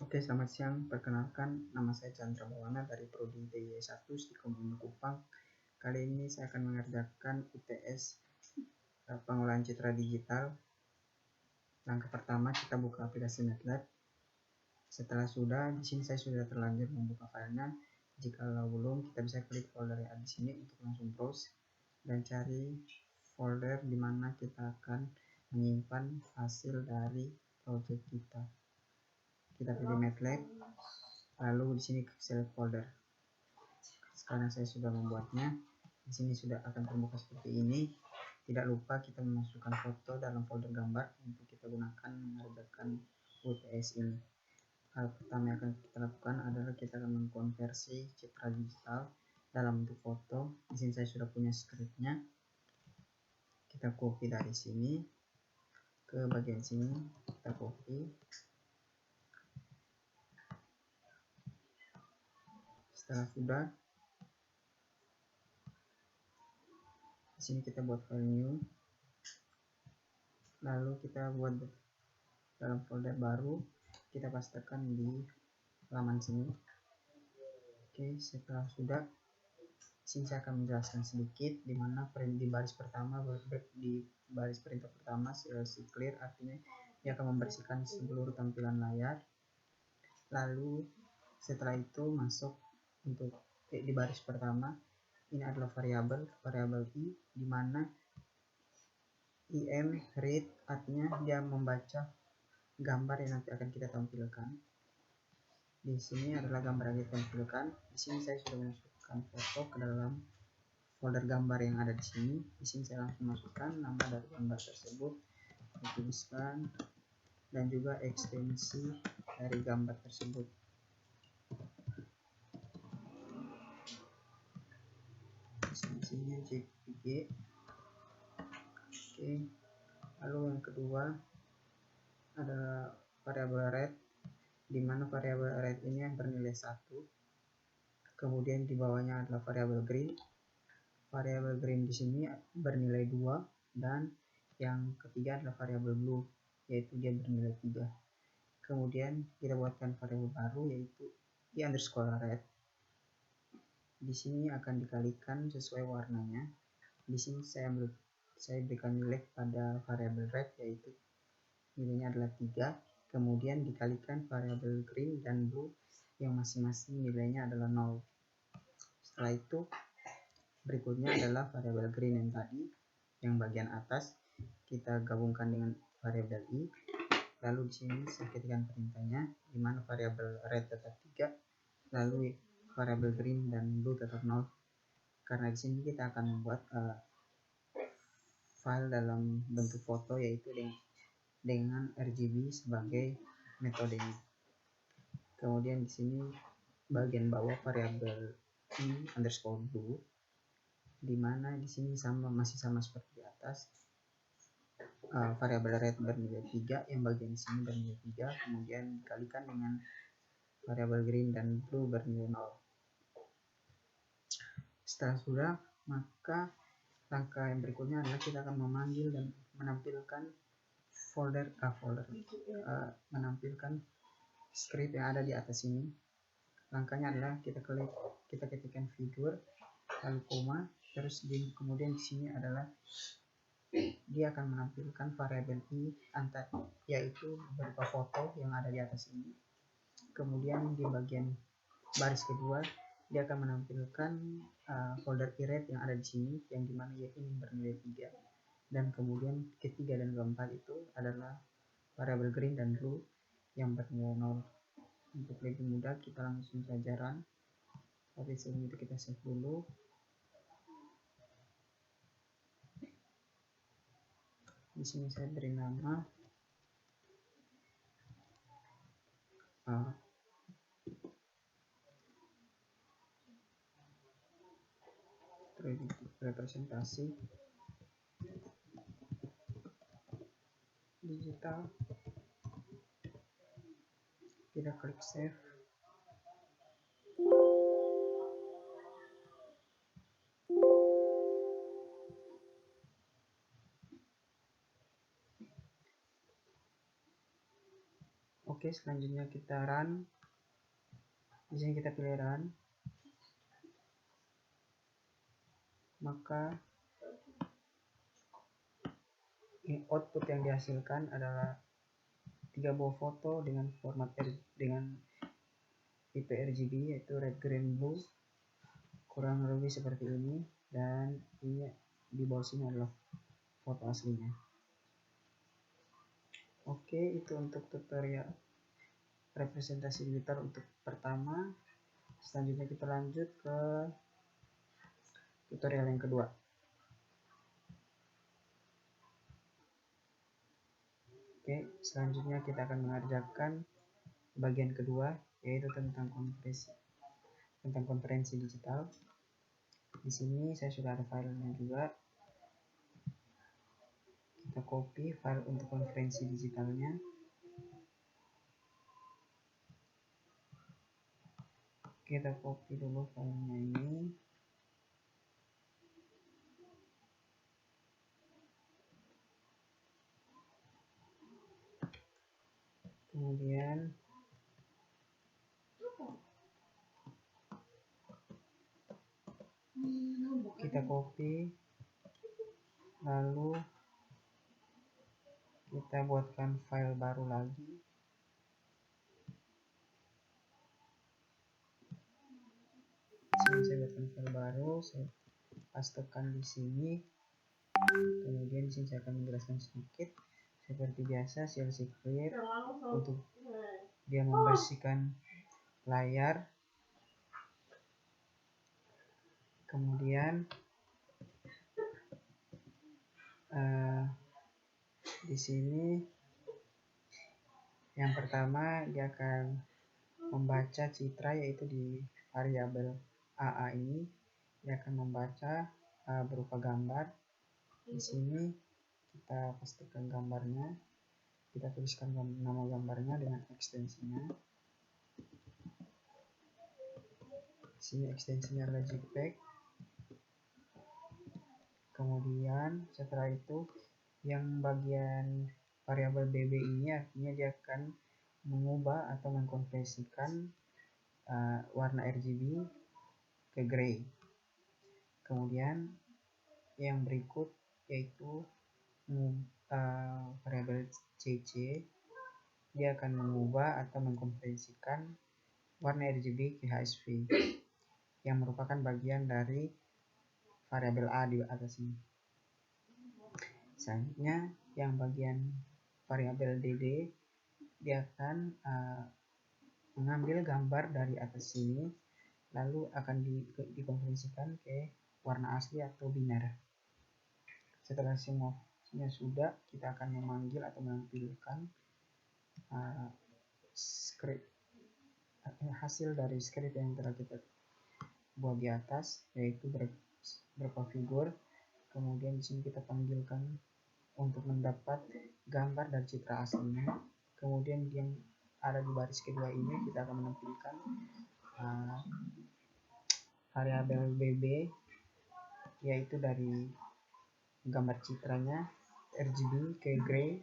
Oke, selamat siang. Perkenalkan, nama saya Chandra Maulana dari Prodi DIY 1 Stikom Ilmu Kupang. Kali ini saya akan mengerjakan UTS pengolahan citra digital. Langkah pertama, kita buka aplikasi MATLAB. Setelah sudah, di sini saya sudah terlanjur membuka filenya. Jika belum, kita bisa klik folder yang ada di sini untuk langsung browse dan cari folder di mana kita akan menyimpan hasil dari project kita. Kita pilih MATLAB, lalu di sini select folder. Sekarang saya sudah membuatnya. Di sini sudah akan terbuka seperti ini. Tidak lupa kita memasukkan foto dalam folder gambar untuk kita gunakan mengerjakan UTS ini. Hal pertama yang akan kita lakukan adalah kita akan mengkonversi citra digital dalam bentuk foto. Di sini saya sudah punya scriptnya. Kita copy dari sini ke bagian sini, kita copy. Setelah sudah, di sini kita buat file new, lalu kita buat dalam folder baru, kita pastekan di halaman sini. Oke, setelah sudah, sini saya akan menjelaskan sedikit di mana di baris pertama, di baris perintah pertama CLC clear, artinya dia akan membersihkan seluruh tampilan layar. Lalu setelah itu masuk untuk di baris pertama, ini adalah variabel i, di mana im read artinya dia membaca gambar yang nanti akan kita tampilkan. Di sini adalah gambar yang kita tampilkan. Di sini saya sudah memasukkan foto ke dalam folder gambar yang ada di sini. Di sini saya langsung masukkan nama dari gambar tersebut, tuliskan, dan juga ekstensi dari gambar tersebut. Ekstensinya JPG. Oke. Lalu yang kedua adalah variabel red, di mana variabel red ini yang bernilai 1. Kemudian di bawahnya adalah variabel green. Variabel green di sini bernilai 2, dan yang ketiga adalah variabel blue, yaitu dia bernilai 3. Kemudian kita buatkan variabel baru, yaitu i_red. Di sini akan dikalikan sesuai warnanya. Di sini saya berikan nilai pada variabel red, yaitu nilainya adalah 3. Kemudian dikalikan variabel green dan blue yang masing-masing nilainya adalah 0. Setelah itu berikutnya adalah variabel green yang tadi, yang bagian atas kita gabungkan dengan variabel i. Lalu di sini saya ketikkan perintahnya, di mana variabel red tetap 3, lalu variabel green dan blue tetap 0. Karena di sini kita akan membuat file dalam bentuk foto, yaitu dengan RGB sebagai metodenya. Kemudian di sini bagian bawah variabel i_blue, di mana di sini masih sama seperti di atas. Variabel red bernilai 3, yang bagian sini bernilai 3, kemudian dikalikan dengan variabel green dan blue bernilai 0. Setelah sudah, maka langkah yang berikutnya adalah kita akan memanggil dan menampilkan menampilkan script yang ada di atas ini. Langkahnya adalah kita ketikkan figur, lalu koma, terus kemudian di sini adalah dia akan menampilkan variabel i yaitu berupa foto yang ada di atas ini. Kemudian di bagian baris kedua dia akan menampilkan folder i_red yang ada di sini, yang dimana ini bernilai 3. Dan kemudian ketiga dan keempat itu adalah variabel green dan blue yang bernilai 0. Untuk lebih mudah kita langsung saja run, tapi sebelum itu kita save dulu. Di sini saya beri nama representasi digital. Kita klik save. Oke, selanjutnya kita run. Di sini kita pilih run. Maka output yang dihasilkan adalah 3 buah foto dengan format dengan tipe RGB, yaitu red, green, blue, kurang lebih seperti ini. Dan ini di bawah sini adalah foto aslinya. Oke, itu untuk tutorial representasi digital untuk pertama. Selanjutnya kita lanjut ke tutorial yang kedua. Oke, selanjutnya kita akan mengerjakan bagian kedua, yaitu tentang konferensi digital. Di sini saya sudah ada filenya juga. Kita copy file untuk konferensi digitalnya. Kita copy dulu filenya ini. Kemudian kita copy, lalu kita buatkan file baru lagi. Sini saya buatkan file baru, saya pastekan di sini. Kemudian di sini saya akan menjelaskan sedikit. Seperti biasa, shell clear untuk dia membersihkan layar. Kemudian di sini yang pertama dia akan membaca citra, yaitu di variabel AA ini dia akan membaca berupa gambar. Di sini kita pastikan gambarnya, kita tuliskan nama gambarnya dengan ekstensinya. Di sini ekstensinya adalah JPEG. Kemudian setelah itu yang bagian variabel BB ini artinya dia akan mengubah atau mengkonversikan warna RGB ke gray. Kemudian yang berikut yaitu variabel CC, dia akan mengubah atau mengkonversikan warna RGB ke HSV yang merupakan bagian dari variabel A di atas ini. Selanjutnya yang bagian variabel DD, dia akan mengambil gambar dari atas sini lalu akan dikonversikan ke warna asli atau biner. Setelah semuanya sudah, kita akan memanggil atau menampilkan script hasil dari script yang telah kita buat di atas, yaitu berupa figur. Kemudian di sini kita panggilkan untuk mendapat gambar dari citra aslinya. Kemudian yang ada di baris kedua ini kita akan menampilkan variabel BB, yaitu dari gambar citranya RGB ke gray.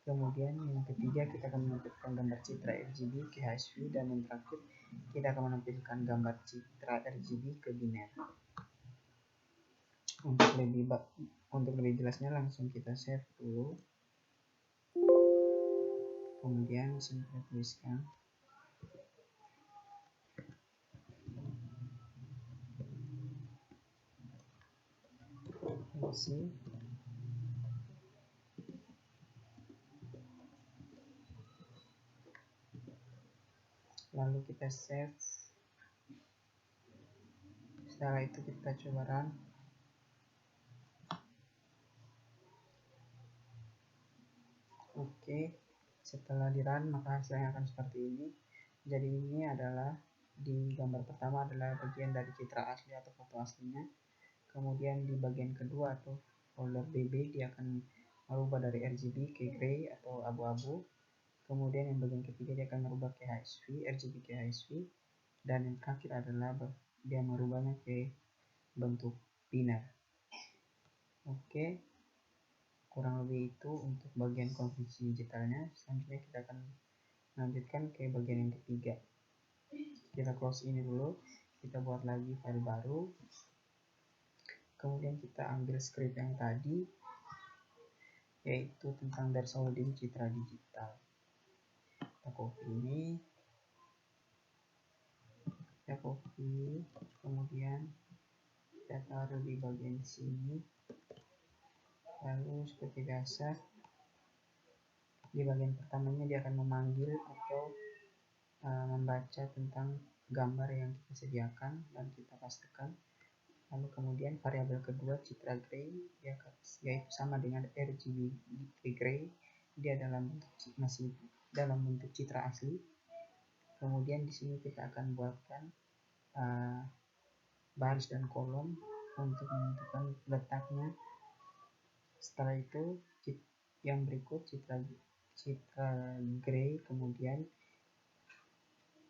Kemudian yang ketiga kita akan menampilkan gambar citra RGB ke HSV, dan yang terakhir kita akan menampilkan gambar citra RGB ke biner. Untuk lebih jelasnya langsung kita save dulu. Kemudian sini kita tuliskan isi. Lalu kita save. Setelah itu kita coba run. Oke, setelah di run maka hasilnya akan seperti ini. Jadi ini adalah di gambar pertama adalah bagian dari citra asli atau foto aslinya. Kemudian di bagian kedua atau folder BB dia akan merubah dari RGB ke gray atau abu-abu. Kemudian yang bagian ketiga dia akan merubah ke HSV, RGB ke HSV. Dan yang terakhir adalah dia merubahnya ke bentuk biner. Oke, kurang lebih itu untuk bagian konversi digitalnya. Selanjutnya kita akan lanjutkan ke bagian yang ketiga. Kita close ini dulu, kita buat lagi file baru, kemudian kita ambil script yang tadi, yaitu tentang dashboarding Citra Digital. Kita copy ini, kita copy, kemudian kita taruh di bagian sini. Lalu seperti biasa, di bagian pertamanya dia akan memanggil atau membaca tentang gambar yang kita sediakan dan kita pastikan. Lalu kemudian variabel kedua Citra Gray, yaitu sama dengan RGB Gray, dia masih dalam bentuk citra asli. Kemudian di sini kita akan buatkan baris dan kolom untuk menentukan letaknya. Setelah itu yang berikut citra gray, kemudian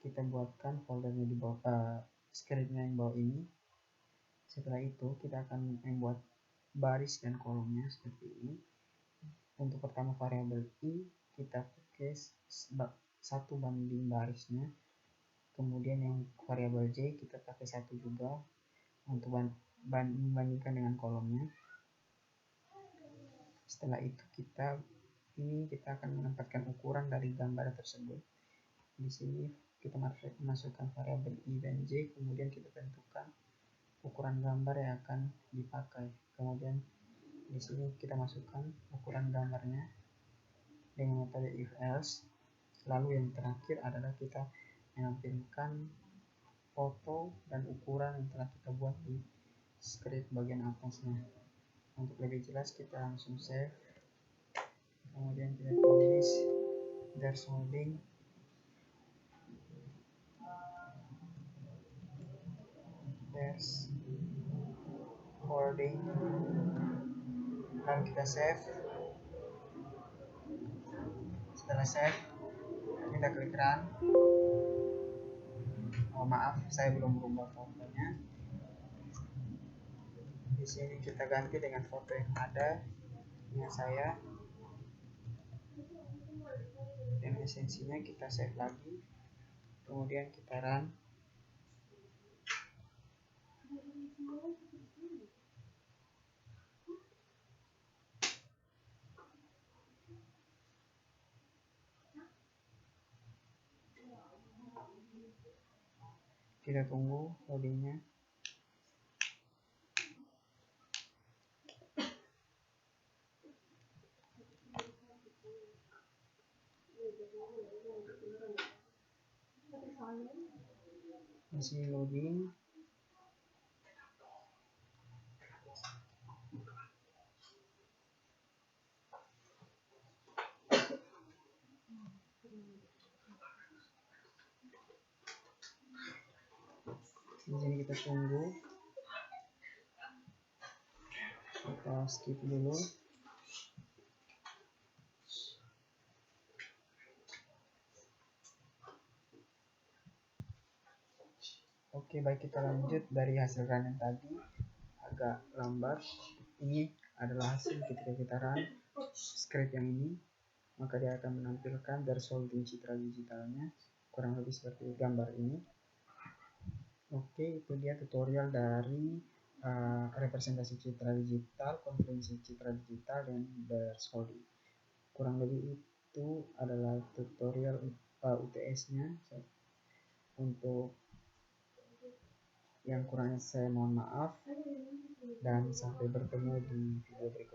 kita buatkan foldernya di bawah, scriptnya yang bawah ini. Setelah itu kita akan membuat baris dan kolomnya seperti ini. Untuk pertama variabel i kita pakai 1 banding barisnya, kemudian yang variabel j kita pakai 1 juga untuk membandingkan dengan kolomnya. Setelah itu kita akan menempatkan ukuran dari gambar tersebut. Di sini kita masukkan variabel i dan j, kemudian kita tentukan ukuran gambar yang akan dipakai. Kemudian di sini kita masukkan ukuran gambarnya dengan metode if else. Lalu yang terakhir adalah kita menampilkan foto dan ukuran yang telah kita buat di script bagian atasnya. Untuk lebih jelas kita langsung save, kemudian kita tulis dashboarding lalu kita save. Setelah save kita klik run. Maaf, saya belum merubah fotonya. Di sini kita ganti dengan foto yang ada punya saya, dan esensinya kita save lagi, kemudian kita run. Kita tunggu loadingnya. Masih loading. Di sini kita tunggu. Kita skip dulu. Oke, baik, kita lanjut dari hasil run yang tadi agak lambat. Ini adalah hasil ketika kita run script yang ini, maka dia akan menampilkan dashboarding Citra Digitalnya kurang lebih seperti gambar ini. Oke, itu dia tutorial dari representasi Citra Digital, konferensi Citra Digital, dan dashboarding. Kurang lebih itu adalah tutorial UTS-nya. Untuk yang kurangnya saya mohon maaf, dan sampai bertemu di video berikutnya.